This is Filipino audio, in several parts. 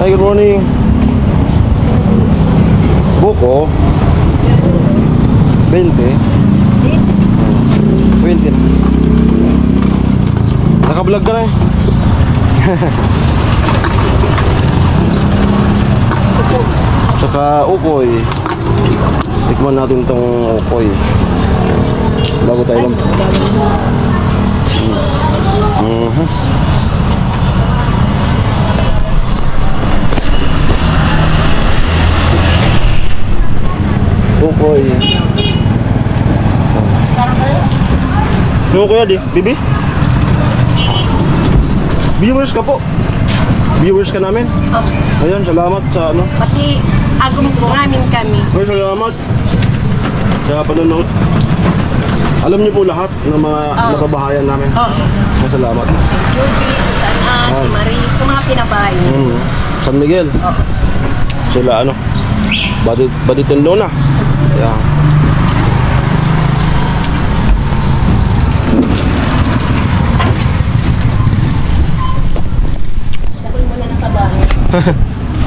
Hi, good morning. Buko 20. Yes. 20 na. Naka-vlog ka na eh. Saka ukoy. Tikman natin tong ukoy bago tayo lang. Ukoy. Ano kuya di? Bibi? Viewers ka po. Viewers ka namin. Ayan, salamat sa ano. Pati agum ko ngamin kami. Ay, salamat sa panonood. Alam niyo po lahat ng mga kabahayan namin. Ay, salamat. Juby, Susana, si Marie, sa mga pinabahay. San Miguel. Sila ano, Baditendo na. Ayan.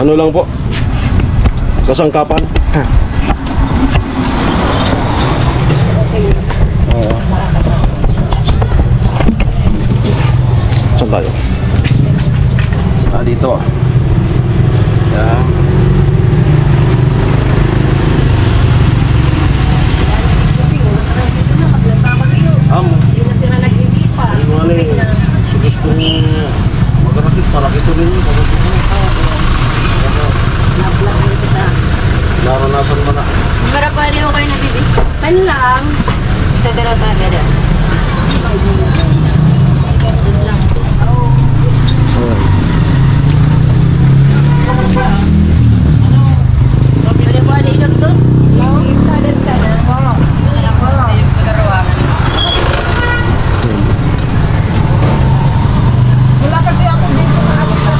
Ano lang po, kasangkapan. Saan tayo? Dito. Yan. Yun na sila nag-iipa. Gusto ni magkakit para ito rin. Nablakan kita. Naranasan mo na. Para pari ko kayo nabibi. Tan lang. Sa darata gada. Pwede po ada idog doon? Sana. Wala kasi ako dito na ako sa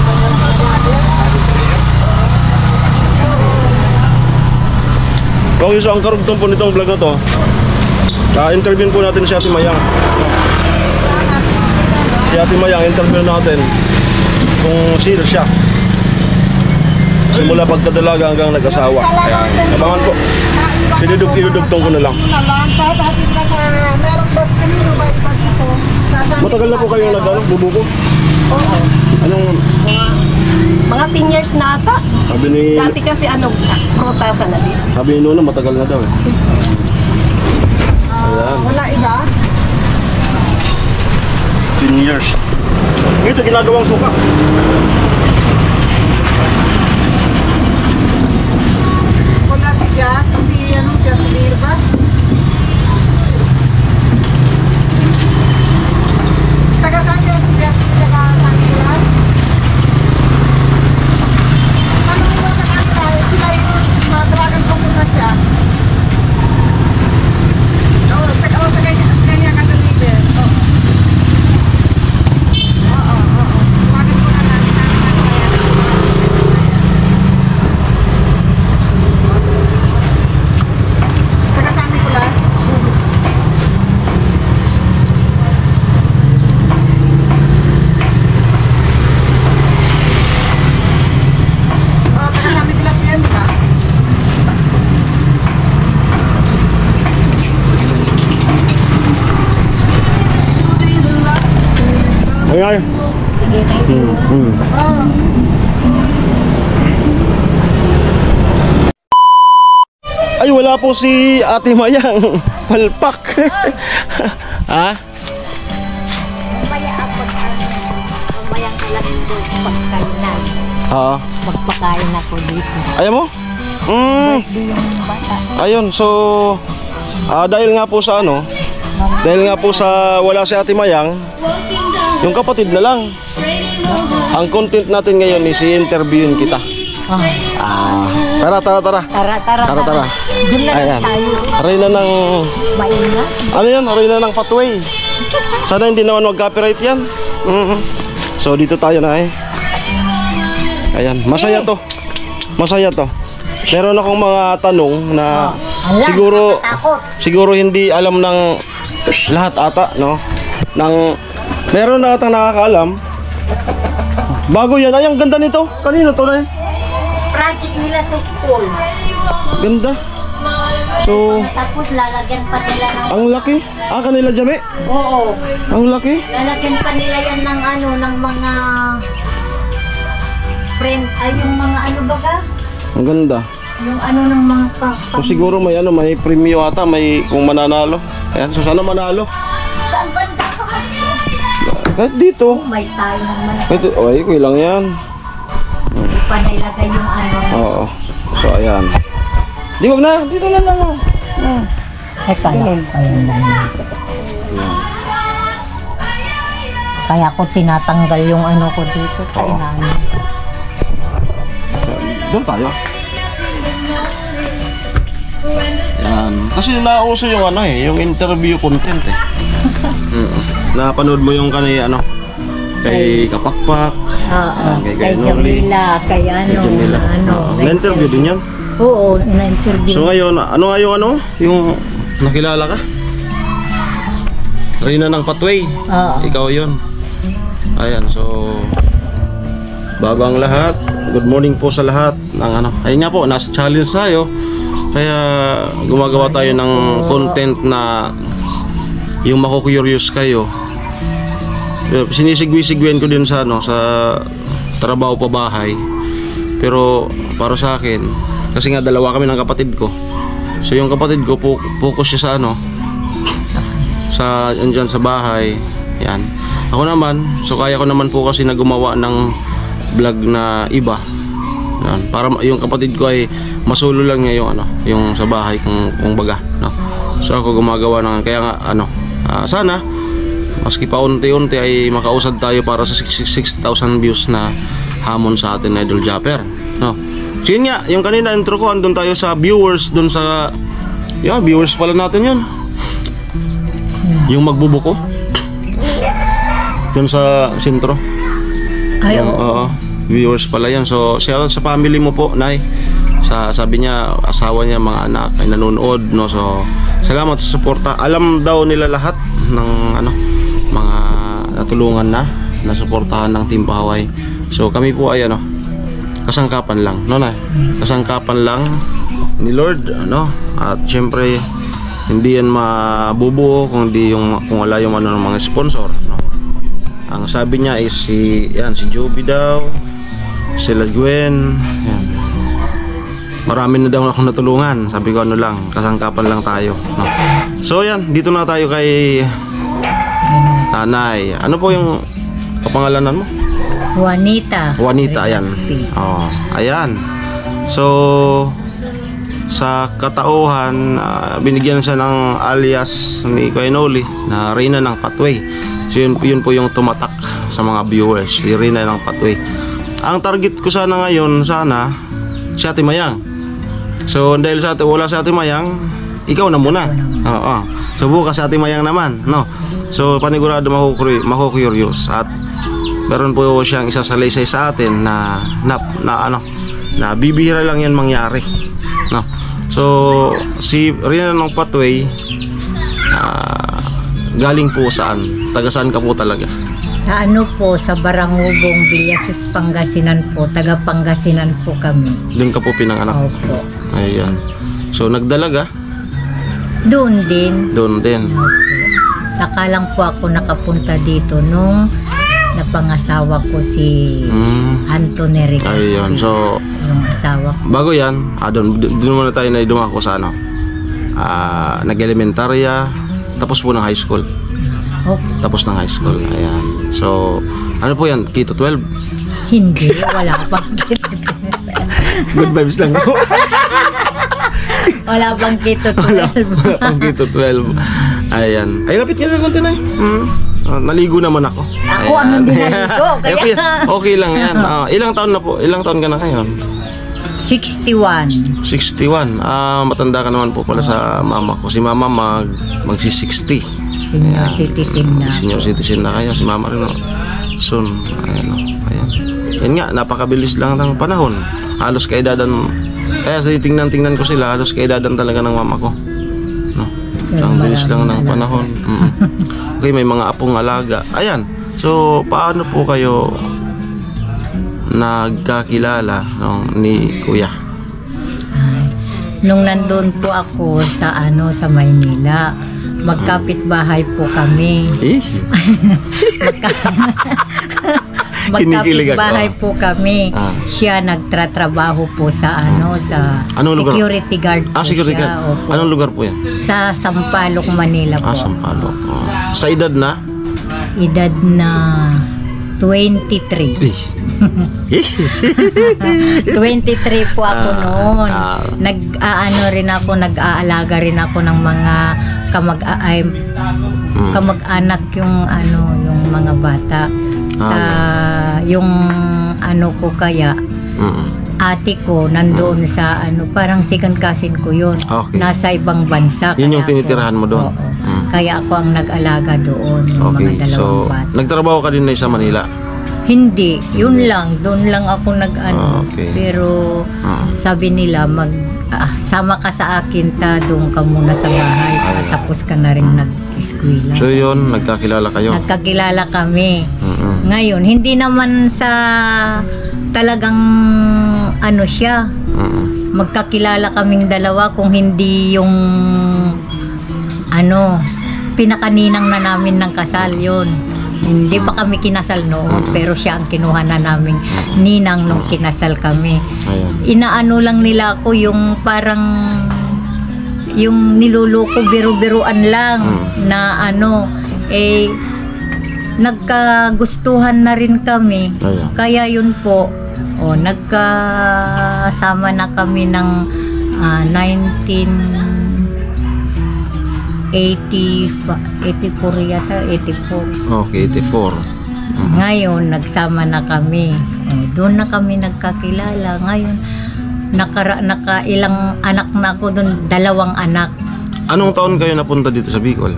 Okay, so ang karugtong po nitong vlog na to, interviewin po natin si Ate Mayang. Si Ate Mayang, interview natin kung sino siya. Simula pagkadalaga hanggang nag-asawa. Ayan, abangan po. Idudugtong ko na lang. Matagal na po kayong nag-bubuko? Oo. Anong... Mga 10 years na ata. Sabi ni... Dati kasi prutasan na din. Sabi ni Nuna, matagal na daw eh. Ayan. Wala iba? 10 years. Ito, ginagawang suka. Wala si Jazz, Jazz Lirba. Taga saan siya si Jazz? Taga Sangilas? Ano mo sa kanila? Sila yung madragan ko muna siya. Sa kanya ka deliver. Oo. Bakit ko na natin taga San Nicolas? Taga San Nicolas yan, di ba? Ay. Ay, wala po si Ate Mayang. Palpak. Ha? Mamaya ako mamayang kalagin ko pagkainan. Oo. Magpakain ako dito. Ayaw mo? Di yung bata. Ayun, so dahil nga po sa ano, dahil nga po sa wala si Ate Mayang, yung kapatid na lang. Ang content natin ngayon is i-interviewin kita. Tara. Tara. Doon na lang tayo. Reyna ng... Maingat. Ano yan? Reyna ng Patway. Sana hindi naman mag-copyright yan. So dito tayo na eh. Ayan, masaya to. Masaya to. Meron akong mga tanong na siguro hindi alam ng lahat ata, no? Meron na atang nakakaalam. Bago yan. Ay, ang ganda nito. Kanina to na eh. Project nila sa school. Ganda. So, Tapos lalagyan pa nila ng... ang laki. Ah, kanila Jame. Oo. Ang laki. Lalagyan pa nila yan ng ano, ng mga... Friend, ay yung mga ano baga? Ang ganda. Yung ano ng mga So siguro may ano, may premyo ata, may kung mananalo. Ayan, so sana manalo. Saan banda ka? Kahit dito. May tayo naman. Kahit, ay, ko lang yan. Hindi pa nailagay yung ano. Oo. So ayan. Di wag na, dito na lang. Oh. Ah. Ay, kaya lang. Kaya ko tinatanggal yung ano ko dito. Kaya namin. Doon tayo. Yan. Kasi nauso yung ano eh, yung interview content eh. Napanood mo yung kanay ano, kay Kapakpak, Oo. kay Kay Noli, Jamila, kay ano. kay Jamila. Ano. Na-interview din yan. Oo, na-interview. So ngayon, ano nga yung ano, yung nakilala ka? Rina ng Patway. Oo. Ikaw yun. Ayan, so bago ang lahat, good morning po sa lahat ng ano. Ayun nga po, nasa challenge tayo. Kaya gumagawa tayo ng content na yung mako-curious kayo. Sinisigwi-sigwian ko din sa ano, sa trabaho pa bahay. Pero para sa akin, kasi nga dalawa kami ng kapatid ko. So yung kapatid ko focus siya sa ano, sa andyan sa bahay. Yan. Ako naman, so kaya ko naman po kasi na gumawa ng vlog na iba. Yan. Para yung kapatid ko ay masulo lang niya yung ano, yung sa bahay kung baga, no. So ako gumagawa ng kaya nga ano, sana maski pa unti-unti ay makausad tayo para sa 60,000 views na hamon sa atin na Idol Japper, no. So yun nga, yung kanina intro ko, andun tayo sa viewers, dun sa viewers pala natin yun. Yung magbubuko dun sa sentro. Ay, Oo, viewers pala yan. So shout out sa family mo po, Nay. Sabi niya, asawa niya, mga anak ay nanonood, no. So salamat sa suporta. Alam daw nila lahat ng ano, mga natulungan na suportahan ng Team Pahaway. So kami po ay ano, kasangkapan lang, no, Nay. Kasangkapan lang ni Lord, no. At syempre hindi yan mabubuo kung wala yung ano ng mga sponsor, no. Ang sabi niya is si Joby daw, sila Gwen, yan. Marami na daw akong natulungan. Sabi ko ano lang, kasangkapan lang tayo, no? So yan, dito na tayo kay Nanay. Ano po yung kapangalanan mo? Juanita. Juanita, ayan. Reyes. Oh, ayan. So sa katauhan, binigyan siya ng alias ni Kuya Noli na Rina ng Patway. So yun po yung tumatak sa mga viewers, si Rina ng Patway. Ang target ko sana ngayon, si Ate Mayang. So dahil wala si Ate Mayang, ikaw na muna. Oo. So bukas si Ate Mayang naman, no. So panigurado mako-curious at meron po siyang isasalaysay sa atin na bibihira lang yan mangyari, no. So si Rina ng Patway, galing po saan? Taga saan ka po talaga? Sa ano po, sa Barangubong, Villases, Pangasinan po. Taga Pangasinan po kami. Doon ka po pinanganak? Opo. Ayan. So nagdalaga? Doon din. Doon din. Opo. Saka lang po ako nakapunta dito nung napangasawa ko si Anthony Ricas. Ayun. So yung asawa ko. bago yan, doon muna tayo na dumako sa ano, nag-elementarya, tapos po ng high school. Opo. Tapos ng high school. Ayan. So ano po yan? Keto 12? Hindi, wala pang Keto. Good vibes lang ako. Wala pang Keto 12. Wala pang Keto 12. Ayan. Ay, lapit nga lang konti na. Naligo naman ako. Ako ang hindi naligo, kaya... Okay lang yan. Ilang taon na po? Ilang taon ka na ngayon? 61. 61. Matanda ka naman po pala sa mama ko. Si mama magsi-60. Senior citizen na. Senior citizen na kayo. Si mama rin, no? Soon. Ayan, no? Ayan. Yan nga, napakabilis lang ng panahon. Halos kaedadan. Kaya sa tingnan ko sila, halos kaedadan talaga ng mama ko, no? Ang bilis lang ng panahon. Okay, may mga apong alaga. Ayan. So, paano po kayo nagkakilala ni Kuya? Nung nandun po ako sa sa Maynila, magkapit-bahay po kami. Kinikilig ako. Magkapit-bahay po kami. Siya nagtratrabaho po sa sa Anong lugar? security guard po Security siya. guard. Opo. Anong lugar po yan? Sa Sampaloc, Manila po. Sampaloc. Sa edad na? Edad na 23. 23 po ako noon. Nag-aano rin ako, nag-aalaga rin ako ng mga kamag-anak yung yung mga bata. Yung ko kaya ate ko nandoon sa parang second cousin ko yun. Okay. Nasa ibang bansa. Yun yung tinitirahan mo doon? Kaya ako ang nag-alaga doon. Yung Okay, mga dalawang so bata. nagtrabaho ka din na sa Manila? Hindi, yun lang. Doon lang ako Okay. Pero sabi nila, sama ka sa akin doon ka muna sa bahay. Tapos ka na rin nag-eskwela. So yun, nagkakilala kayo? Nagkakilala kami. Ngayon, hindi naman sa talagang siya. Magkakilala kaming dalawa kung hindi yung pinakaninang na namin ng kasal yun. Hindi pa kami kinasal noon, pero siya ang kinuha na naming ninang nung kinasal kami. Inaano lang nila ako yung parang yung niluluko biru-biruan lang na nagkagustuhan na rin kami. Kaya yun po, nagkasama na kami ng 84 yata, 84. Okay, 84. Ngayon, nagsama na kami. Doon na kami nagkakilala. Ngayon, ilang anak na ako doon, 2 anak. Anong taon kayo napunta dito sa Bicol?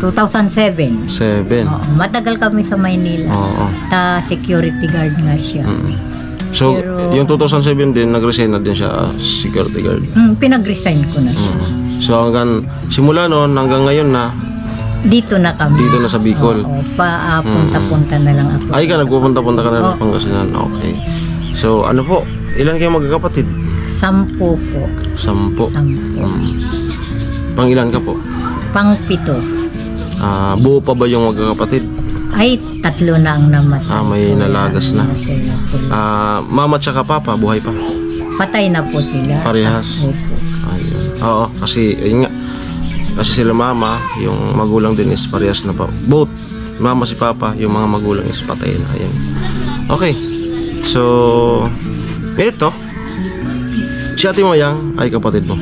2007. 7. Matagal kami sa Maynila. Security guard nga siya. So, Pero, yung 2007 din, nag-resign na din siya as security guard. Pinag-resign ko na siya. So, simula noon hanggang ngayon na, dito na kami. dito na sa Bicol. Punta-punta na lang ako. Ay ka, nagpupunta-punta ka na ng Pangasinan. Okay. So, ano po? Ilan kayo magkakapatid? 10 po. 10. 10. Pang ilan ka po? Pang 7. Buo pa ba yung magkakapatid? Ay, 3 na ang namatay. May nalagas na. Mama at saka papa, buhay pa? Patay na po sila. Parehas? Opo. Ayun. Oo, kasi, ayun nga. Kasi sila mama, yung magulang din is parehas na pa. Both, mama si papa, yung mga magulang is patay na. Ayun. Okay. So, ito. Si Ate Mayang ay kapatid mo?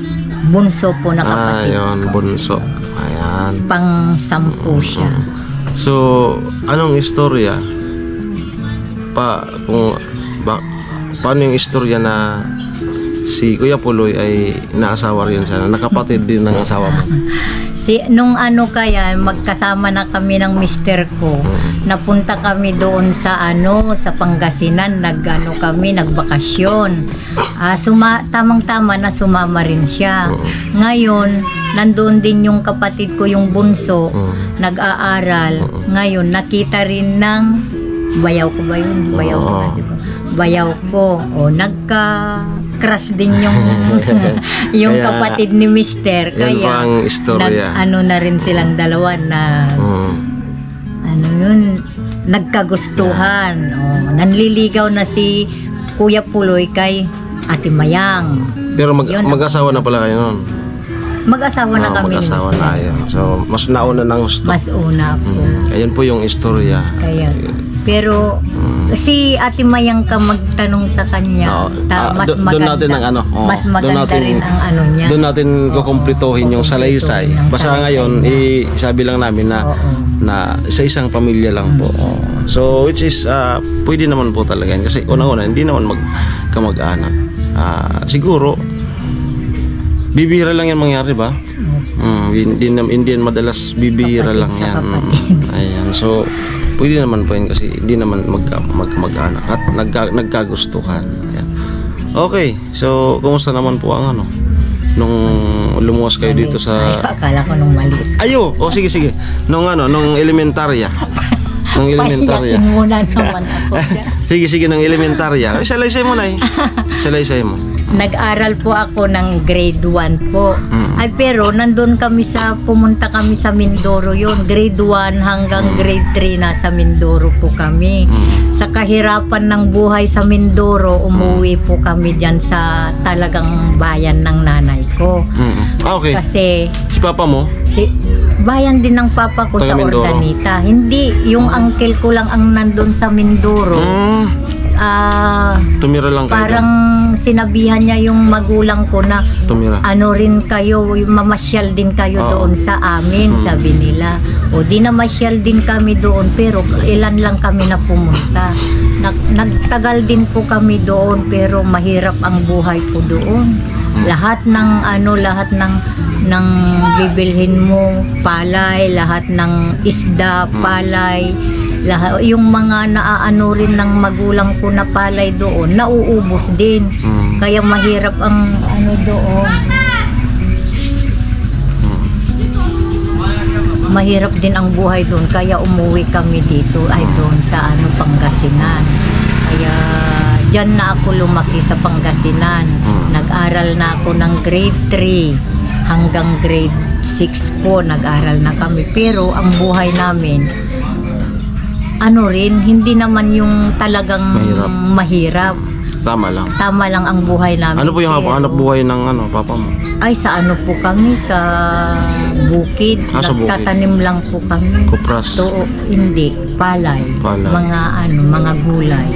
Bunso po na kapatid. Ayun, bunso. Ayan. Pang 10 siya. So, anong istorya? Paano yung istorya na si Kuya Puloy ay naasawa rin siya, nakapatid din ng asawa mo? Nung kaya, magkasama na kami ng mister ko. Napunta kami doon sa sa Pangasinan, nagbakasyon. Tamang-tama na sumama rin siya. Ngayon, nandoon din yung kapatid ko, yung bunso, nag-aaral. Ngayon, nakita rin ng bayaw ko ba yun? Bayaw ko. Nagka-crush din yung Kaya, kapatid ni mister. Yan Kaya, pang istorya. na rin silang dalawa na nagkagustuhan. Nanliligaw na si Kuya Puloy kay Ate Mayang. Pero mag-asawa na pala kayo noon? Mag-asawa na kami ni Mag-asawa mister. na yan. So, mas nauna ng gusto. Mas una po. Ayun po yung istorya. Kaya, pero si Ate Mayang ka magtanong sa kanya, mas doon maganda. natin ang mas maganda rin ang niya. Doon natin kukumplituhin yung salaysay. Basta ngayon, sabi lang namin na sa isang pamilya lang po. So, which is, pwede naman po talaga yan. Kasi una-una, hindi naman kamag-anak. Siguro, bibihira lang yan mangyari ba? Hindi yan madalas bibihira lang yan. Ayan. So, pwede naman po yan kasi hindi naman magkamag-anak at nagkagustuhan. Ayan. Okay. So, kumusta naman po ang nung lumuwas kayo dito sa... Ay, akala ko nung maliit. Sige. Nung elementarya. Ng elementarya. Pahiyakin muna naman ako dyan. Sige, ng elementarya. Salaysay mo, Nay. Salaysay mo. Nag-aral po ako ng grade 1 po. Ay pero nandun kami pumunta kami sa Mindoro yon. Grade 1 hanggang grade 3 nasa Mindoro po kami. Sa kahirapan ng buhay sa Mindoro, umuwi po kami dyan sa talagang bayan ng nanay ko. Okay. Kasi Si Papa mo? bayan din ng papa ko Taga sa Mindoro. Ordanita. Hindi, yung uncle ko lang ang nandun sa Mindoro. Tumira lang kayo. Parang sinabihan niya yung magulang ko na Tumira. ano rin kayo, mamasyal din kayo Oo. doon sa amin, sabi nila. O di na masyal din kami doon, pero ilan lang kami na pumunta. Nagtagal din po kami doon, pero mahirap ang buhay po doon. Lahat ng bibilhin mo, palay, lahat ng isda, palay, lahat, yung mga naaano rin ng magulang ko na palay doon, nauubos din. Kaya mahirap ang ano doon. Mahirap din ang buhay doon, kaya umuwi kami dito ay doon sa Pangasinan. Kaya diyan na ako lumaki sa Pangasinan. Nag-aral na ako ng grade 3 hanggang grade 6 po, nag-aral na kami. Pero ang buhay namin, hindi naman yung talagang mahirap. Tama lang. Tama lang ang buhay namin. Ano po yung hanap buhay ng Papa mo? Ay, sa po kami, sa bukid. Sa bukid. Nagtatanim lang po kami. Kupras. Hindi, palay. Palay. Mga gulay.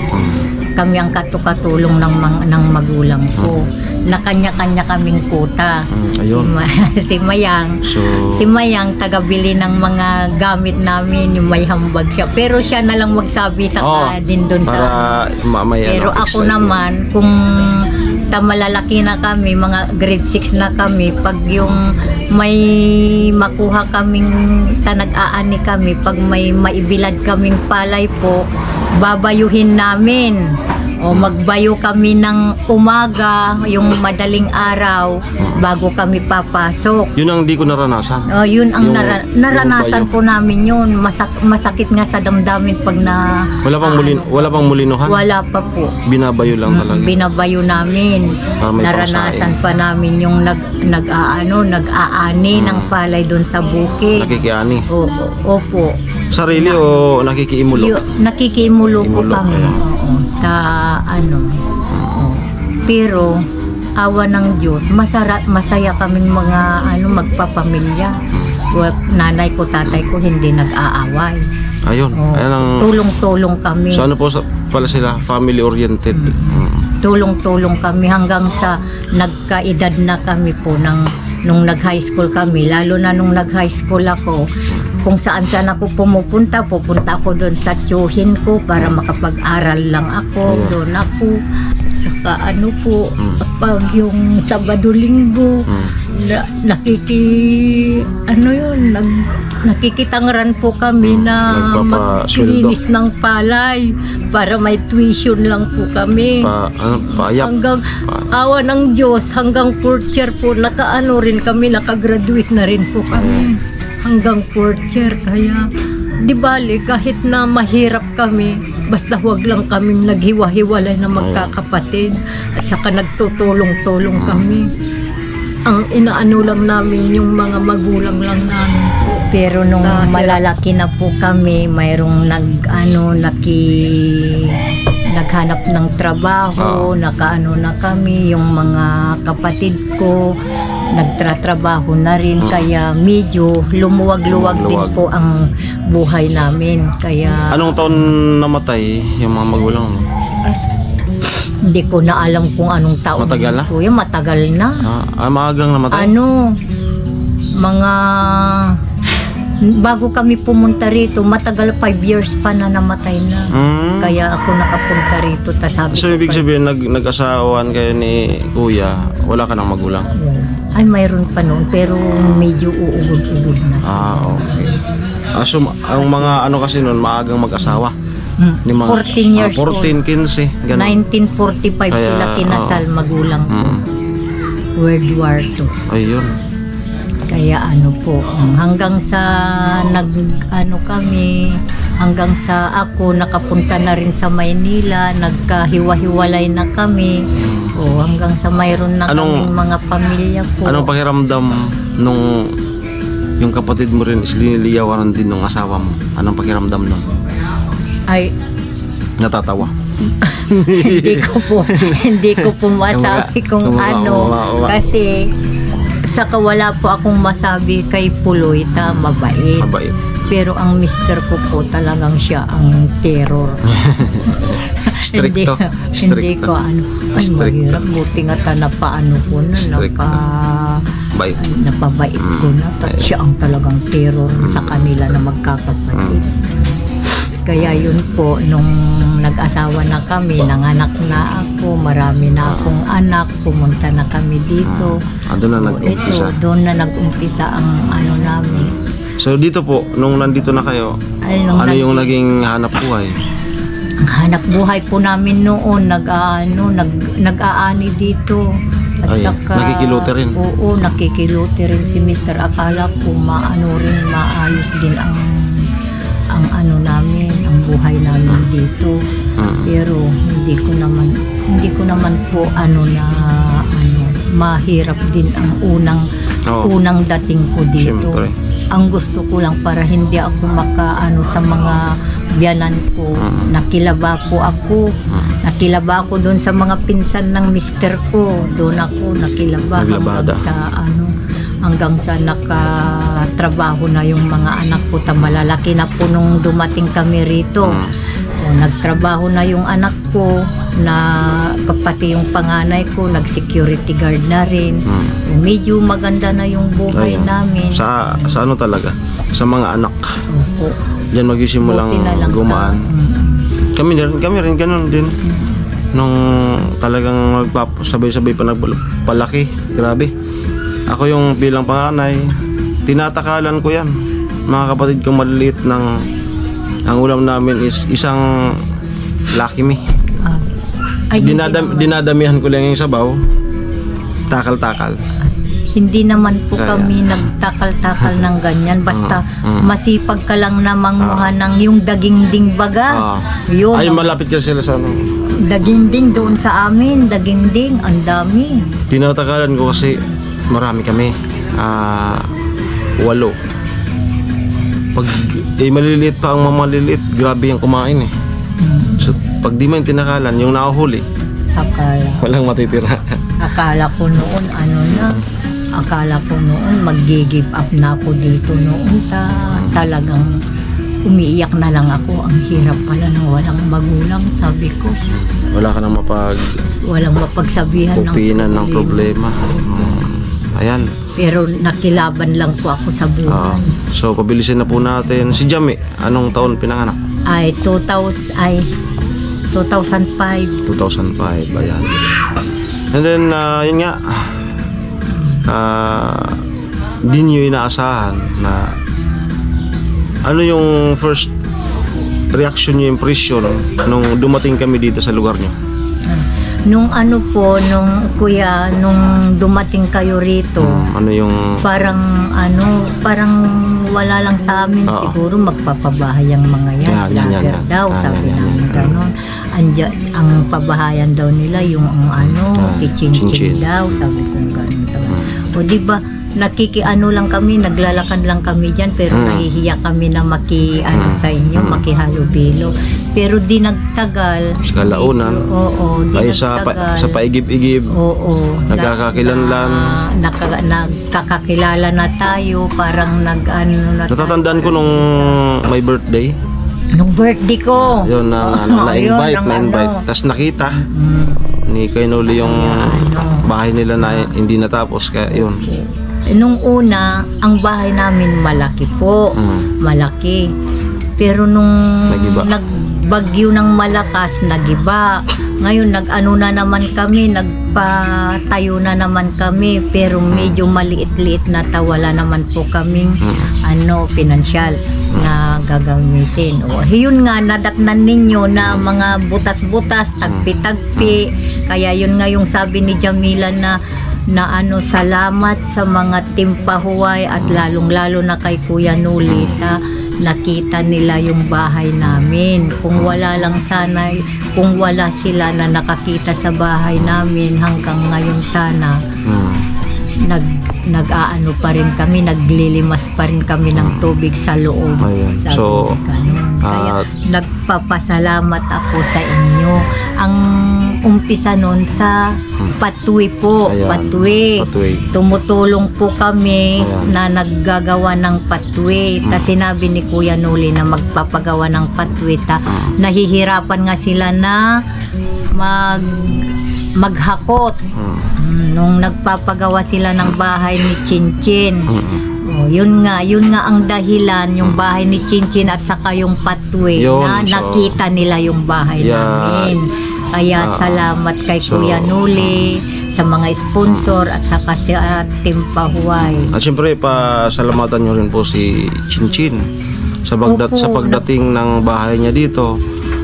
Kami ang katulong ng magulang ko. Na kanya-kanya kaming kuta. Ayun. Si Mayang. So, Si Mayang, tagabili ng mga gamit namin, yung may hambag siya. Pero siya na lang magsabi sa din doon sa... may Pero ako naman, kung malalaki na kami, mga grade 6 na kami, pag yung may makuha kaming nag-aani kami, pag may maibilad kaming palay po, babayuhin namin. O magbayo kami ng umaga, yung madaling araw, bago kami papasok. Yun ang di ko naranasan. Yun ang Yung naranasan bayo. po namin yun. Masakit nga sa damdamin pag na... Wala pang mulinuhan? Wala pa po. Binabayo lang talaga. Binabayo namin. May Naranasan pa namin yung nag-aani ng palay doon sa bukid. Nakikiani. Opo. Sarili o nakikiimulo? Nakikiimulo po Imulo, kami. ayan. Oo. Pero awa ng Diyos, masaya kaming mga magpapamilya. Nanay ko, tatay ko hindi nag-aaway. Ayun. Ayan ang... Tulong-tulong kami. So ano po pala sila? Family oriented. Tulong-tulong kami hanggang sa nagkaedad na kami po nung nag-high school kami. Lalo na nung nag-high school ako, kung saan ako pupunta ako doon sa tiyuhin ko para makapag-aral lang ako. Doon ako. Saka pag yung Sabado-Linggo, nakikitangran po kami na magsilinis ng palay para may tuition lang po kami. Paayap. Hanggang awa ng Diyos, hanggang 4th year po, nakagraduate na rin po kami. Hanggang 4th year, kaya di bali kahit na mahirap kami, basta huwag lang kami naghiwa-hiwalay na magkakapatid at saka nagtutulong-tulong kami. Ang inaano lang namin yung mga magulang lang namin po. Pero nung malalaki na po kami, mayroong naghanap ng trabaho, nakaano na kami, yung mga kapatid ko nagtratrabaho na rin, kaya medyo lumuwag-luwag din po ang buhay namin. Kaya anong taon namatay yung mga magulang mo? hindi ko na alam kung anong taon. Matagal na? Kuya, matagal na. Maagang namatay? Bago kami pumunta rito, matagal 5 years pa na namatay na. Kaya ako nakapunta rito. So ibig sabihin, nag-asawan kayo ni Kuya, wala ka ng magulang? Ay, mayroon pa noon, pero medyo uugod-ugod na siya. Okay. So ang mga kasi noon, maagang mag-asawa? 14 years 14, 15, ganun. 1945 sila kinasal, magulang ko. World War II. Ayun. Kaya ano po, hanggang sa hanggang sa ako nakapunta na rin sa Maynila, nagkahiwa-hiwalay na kami. O hanggang sa mayroon na kaming mga pamilya po. Anong pakiramdam nung yung kapatid mo rin is liniliyawan din ng asawa mo? Anong pakiramdam nun? Ay, Natatawa? hindi ko po masabi kung ano. Kasi at saka wala po akong masabi kay Puloy, mabait. Mabait. Pero ang mister ko po talagang siya ang terror. Stricto. Hindi ko ano. Ay, mahirap. Buti nga napaano ko na. Stricto. Bait. Napabait ko na. At siya ang talagang terror sa kanila na magkakapatid. Kaya yun po, nung nag-asawa na kami, nanganak na ako, marami na akong anak, pumunta na kami dito. Doon na nag-umpisa. Doon na nag-umpisa ang ano namin. So dito po, nung nandito na kayo, ano yung naging hanap buhay? Ang hanap buhay po namin noon, nag-aani dito. At saka, nakikilote rin? Oo, nakikilote rin si Mr. Akala ko maayos din ang namin, ang buhay namin dito. Pero hindi ko naman po mahirap din ang unang dating ko dito. Siyempre. Ang gusto ko lang para hindi ako sa mga biyanan ko. Nakilaba ko doon sa mga pinsan ng mister ko. Doon ako nakilaba hanggang sa nakatrabaho na yung mga anak ko. Malalaki na po nung dumating kami rito. Nagtrabaho na yung anak ko, na pati yung panganay ko nag-security guard na rin. Medyo maganda na yung buhay namin. Sa ano talaga? Sa mga anak. Opo. Diyan magisimulang gumaan. Kami rin ganun din. Nung talagang sabay-sabay pa nagpalaki. Grabe. Ako yung bilang panganay, tinatakalan ko yan. Mga kapatid kong maliliit ang ulam namin is isang Lucky Me. Dinadamihan ko lang yung sabaw. Takal-takal. Hindi naman po kami nagtakal-takal ng ganyan. Basta masipag ka lang na manguha ng yung dagingding baga. Yun, ay, malapit ka sila sa ano. Dagingding doon sa amin. Dagingding, ang dami. Tinatakalan ko kasi marami kami. 8. Pag maliliit pa ang maliliit, grabe yung kumain eh. So pag di mo yung tinakalan, yung nahuhuli, walang matitira. Akala ko noon mag-give up na ako dito noon. Talagang umiiyak na lang ako. Ang hirap pala ng walang magulang, sabi ko. Wala ka nang walang mapagsabihan ng problema. Ayan. Pero nakilaban lang po ako sa buhay. So pabilisin na po natin. Si Jami, anong taon pinanganak? Ay 2005. 2005, ayan. And then, yun nga, di nyo inaasahan na ano yung first reaction nyo, impression nung dumating kami dito sa lugar nyo? Nung dumating kayo rito, ano yung parang wala lang sa amin, siguro magpapabahay ang mga yan, vlogger daw, sabi namin gano'n. Ang pabahayan daw nila yung si Chinchin daw, sabi ko gano'n. O diba, lang kami, naglalakad lang kami dyan, pero nahihiya kami na sa inyo, makihalubilo. Pero di nagtagal. Sa kalaunan. Ay sa paigib-igib. Nagkakakilanlan. Nagkakakilala na tayo, parang natatandaan ko nung may birthday. Nung birthday ko. Yun, na-invite. Tapos nakita ni Kainuli yung bahay nila na hindi natapos. Kaya yun. Nung una, ang bahay namin malaki po. Malaki. Pero nung nagbagyo ng malakas, nagiba. Ngayon, na naman kami, nagpatayo na naman kami. Pero medyo maliit-liit na wala naman po kaming pinansyal na gagamitin. Yun nga, nadatnan ninyo na mga butas-butas, tagpi-tagpi. Kaya yun nga yung sabi ni Jamila na na salamat sa mga timpahuway at lalong-lalo na kay Kuya Nolita, nakita nila yung bahay namin. Kung wala lang sana, kung wala sila na nakakita sa bahay namin hanggang ngayon sana, nag-aano pa rin kami, naglilimas pa rin kami ng tubig sa loob. Ayun. Sabi So, ko ganun. Kaya nagpapasalamat ako sa inyo. Ang umpisa nun sa Patwi po. Ayan, Patwi. Patwi. Tumutulong po kami Ayan. na naggagawa ng patwi. Ta sinabi ni Kuya Noli na magpapagawa ng patwi. Nahihirapan nga sila na maghakot. Nung nagpapagawa sila ng bahay ni Chinchin. Oh, yun nga ang dahilan, yung bahay ni Chinchin at saka yung patwi Yun, na so, nakita nila yung bahay namin. Kaya salamat kay Kuya Noli, sa mga sponsor at saka sa Timpahuway. At syempre, pasalamatan nyo rin po si Chinchin sa pagdating ng bahay niya dito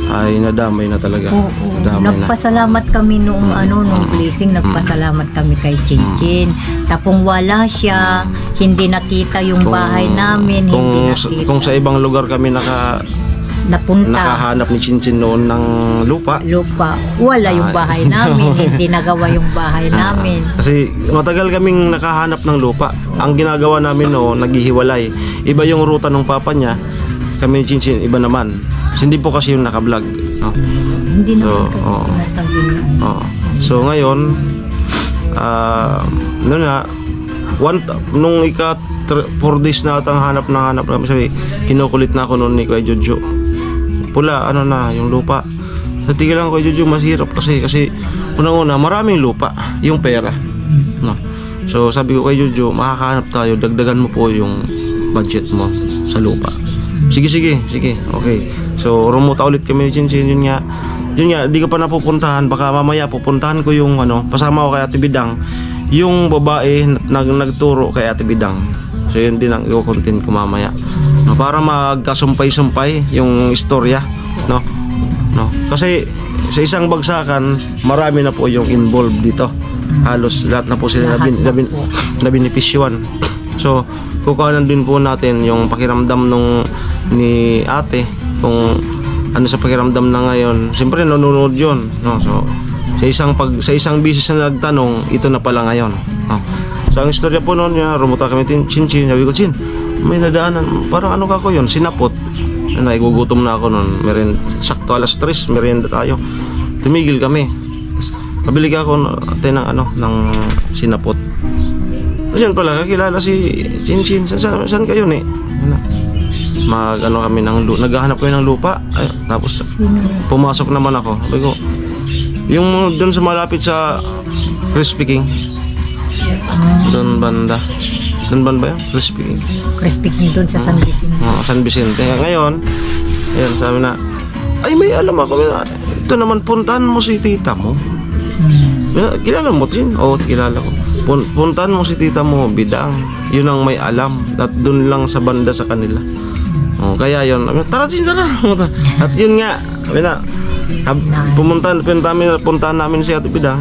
ay nadamay na talaga. Nadamay Nagpasalamat kami nung nung blessing, nagpasalamat kami kay Chinchin. Kung wala siya, hindi nakita yung bahay namin, hindi nakita. Kung sa ibang lugar kami nakahanap ni Chinchin noon ng lupa, wala yung bahay namin, hindi nagawa yung bahay namin. Kasi matagal kaming nakahanap ng lupa. Ang ginagawa namin noon, naghihiwalay. Iba yung ruta ng papa niya, kami ni Chinchin, iba naman. Hindi po kasi yung naka-vlog. No? Hindi naman kasi sinasabi niya. So ngayon, nung 4 days na atang hanap namin, sabi, kinukulit na ako noon ni Kuya Jojo. Pula, yung lupa. Sa tigil lang Kuya Jojo, masirap kasi unang-una, maraming lupa, yung pera. No? So sabi ko kay Jojo, makakahanap tayo, dagdagan mo po yung budget mo sa lupa. Sige, okay. So rumuta ulit kami ni Chinchin, yun nga, di ka pa napupuntahan, baka mamaya pupuntahan ko yung pasama ko kay Ate Bidang, yung babae nagturo kay Ate Bidang. So yun din ang i-content ko mamaya, no, para magkasumpay-sumpay yung istorya, no? Kasi sa isang bagsakan, marami na po yung involved dito. Halos lahat na po sila na benepisyohan. So kukuhanan din po natin yung pakiramdam ni ate, kung ano sa pakiramdam na ngayon. Siyempre nanonood yun, no? So sa isang bisis na nagtanong, ito na pala ngayon, no? So ang istorya po noon, rumuta kami Chinchin, sabi ko, Chin, may nadaanan, parang ko yun, sinapot. Naigugutom na ako noon, sakto alas 3, merienda tayo. Tumigil kami. Pabili ka ako ng sinapot. Diyan pala, kakilala si Chinchin. Saan kayo ni? Kami naghahanap kayo ng lupa. Ay, tapos pumasok naman ako. Sabi ko, yung doon sa malapit sa Crispy King. Doon banda yun? Crispy King doon sa San Vicente. San Vicente. Ngayon, ayan, sabi na, ay may alam ako. Ito naman, puntahan mo si tita mo. Kilala mo din? Oo, kilala ko. Puntahan mo si tita mo, Bidang. Yun ang may alam. At dun lang sa banda sa kanila. Kaya yun, tara. At yun nga, puntahan namin si Ate Bidang.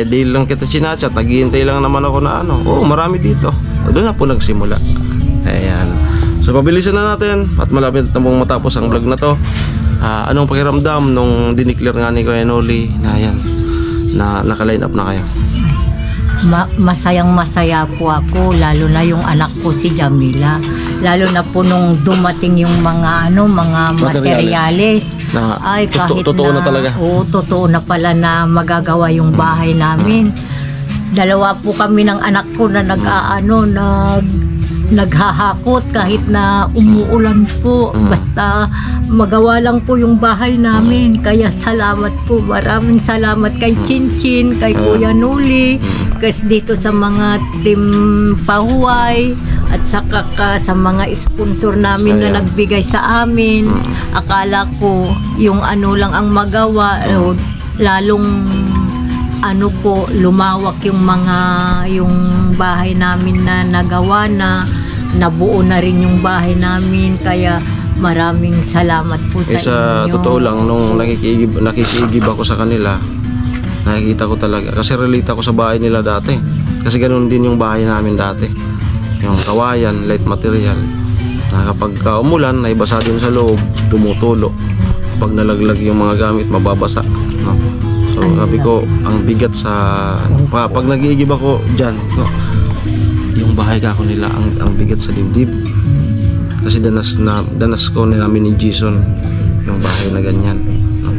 Di lang kita sinatsa, naghihintay lang naman ako na marami dito. Doon na po nagsimula. Ayan. So pabilisan na natin at malapit na pong matapos ang vlog na to. Anong pakiramdam nung diniklear nga ni Kuya Noli na yan, na naka-line up na kayo? Masayang masaya po ako, lalo na yung anak ko si Jamila, lalo na po nung dumating yung mga materyales. Ay, kahit totoo na talaga. Oo, totoo na pala na magagawa yung bahay namin. Dalawa po kami ng anak ko na naghahakot kahit na umuulan po, basta magawa lang po yung bahay namin. Kaya salamat po, maraming salamat kay Chinchin, kay Kuya Noli, kasi dito sa mga Timpahuway at saka sa mga sponsor namin na nagbigay sa amin. Akala ko yung lang ang magawa, lalong lumawak yung bahay namin na nagawa na, nabuo na rin yung bahay namin. Kaya maraming salamat po sa inyo. Totoo lang, nung nakikigib ako sa kanila, Nakikita ko talaga. Kasi relate ako sa bahay nila dati. Kasi ganun din yung bahay namin dati. Yung kawayan, light material. Na kapag umulan, ay basa din sa loob, tumutulo. Pag nalaglag yung mga gamit, mababasa. No? So sabi ko, ang bigat sa... Pag nag-iigib ako dyan, no? Yung bahay kako nila, ang bigat sa dibdib. Kasi danas ko namin ni Jason yung bahay na ganyan. No?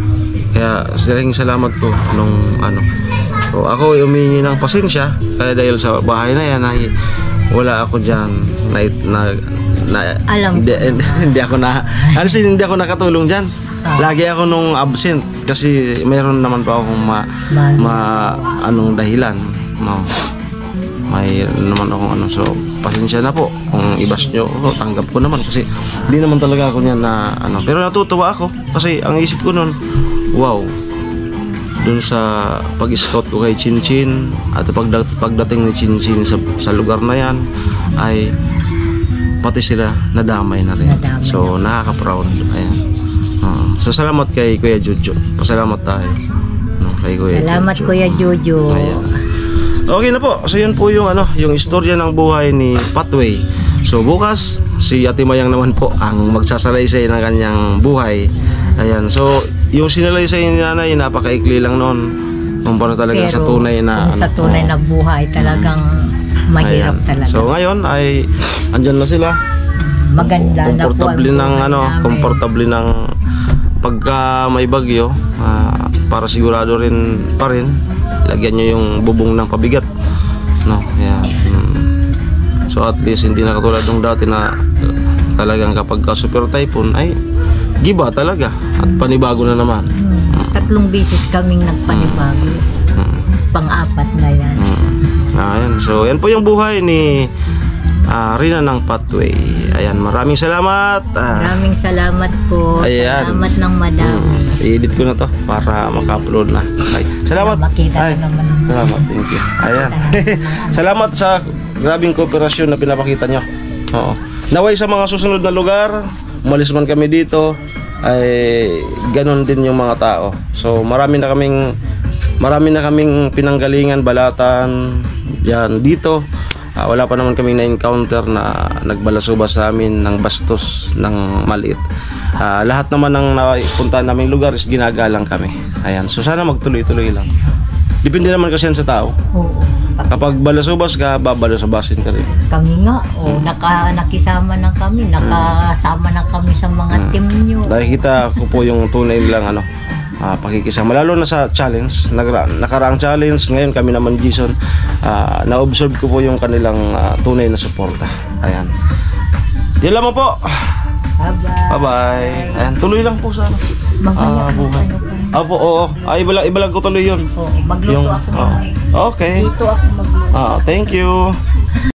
Kaya silang salamat ko nung ano. So ako humingi ng pasensya kaya dahil sa bahay na yan ay wala ako diyan Alam ko. hindi ako hindi ako nakatulong diyan. Lagi ako nung absent kasi mayroon naman pa akong anong dahilan. No. May naman akong ano, so pasensya na po kung ibas nyo, tanggap ko naman kasi hindi naman talaga ako niyan na ano, pero natutuwa ako kasi ang isip ko nun, wow, dun sa pag-scout ko kay Chinchin at pagdating ni Chinchin sa lugar na yan ay pati sila nadamay na rin, so nakaka-proud. Ayan. So salamat kay Kuya Jojo, pasalamat tayo, no, kay Kuya Salamat Jojo. Kuya Jojo. Ayan. Okay na po. So yun po yung yung istorya ng buhay ni Patway. So bukas si Ate Mayang naman po ang magsasalaysay ng kanyang buhay. Ayan. So yung sinalaysay ni Nanay napakaikli lang noon. Kumpara talaga sa tunay na sa tunay na buhay talagang mahirap ayan. talaga. So ngayon ay andyan na sila. Maganda na po. Komportable ng komportable ng pagka may bagyo, para sigurado rin pa rin lagyan nyo yung bubong ng pabigat, no? Yan. So at least hindi na katulad ng dati na talagang kapag ka super typhoon ay giba talaga at panibago na naman. 3 beses kaming nagpanibago. Pang-apat na yan. Ayan. So yan po yung buhay ni Rina ng Patway. Ayan, maraming salamat. Maraming salamat po. Ayan. Salamat ng madami. I-edit ko na to para maka-upload na. Okay. Salamat. Makita Ay, na naman. salamat, thank you. Ayan. Salamat sa grabing kooperasyon na pinapakita nyo. Oo. Naway sa mga susunod na lugar, umalis man kami dito, ay ganon din yung mga tao. So marami na kaming pinanggalingan, balatan diyan dito. Wala pa naman kaming na-encounter na nagbalasubas sa amin ng bastos ng maliit. Lahat naman ng napuntahan naming lugar is ginagalang kami. Ayan, so sana magtuloy-tuloy lang. Depende naman kasi yan sa tao. Oo. Kapag balasubas ka, babalasubasin ka rin. Kami nga, nakisama na kami, nakasama na kami sa mga team nyo. Nakikita ko po yung tunay nilang pakikisama, lalo na sa challenge, nakaraang challenge. Ngayon kami naman Jason, na-observe ko po yung kanilang tunay na suporta. Ayan, yan lamang po. Bye-bye. Bye-bye. Ayan, tuloy lang po sana Mamaya buhay. Opo, oo. Ibalag ko tuloy yun. Magluto ako. Okay. Dito ako magluto. Thank you.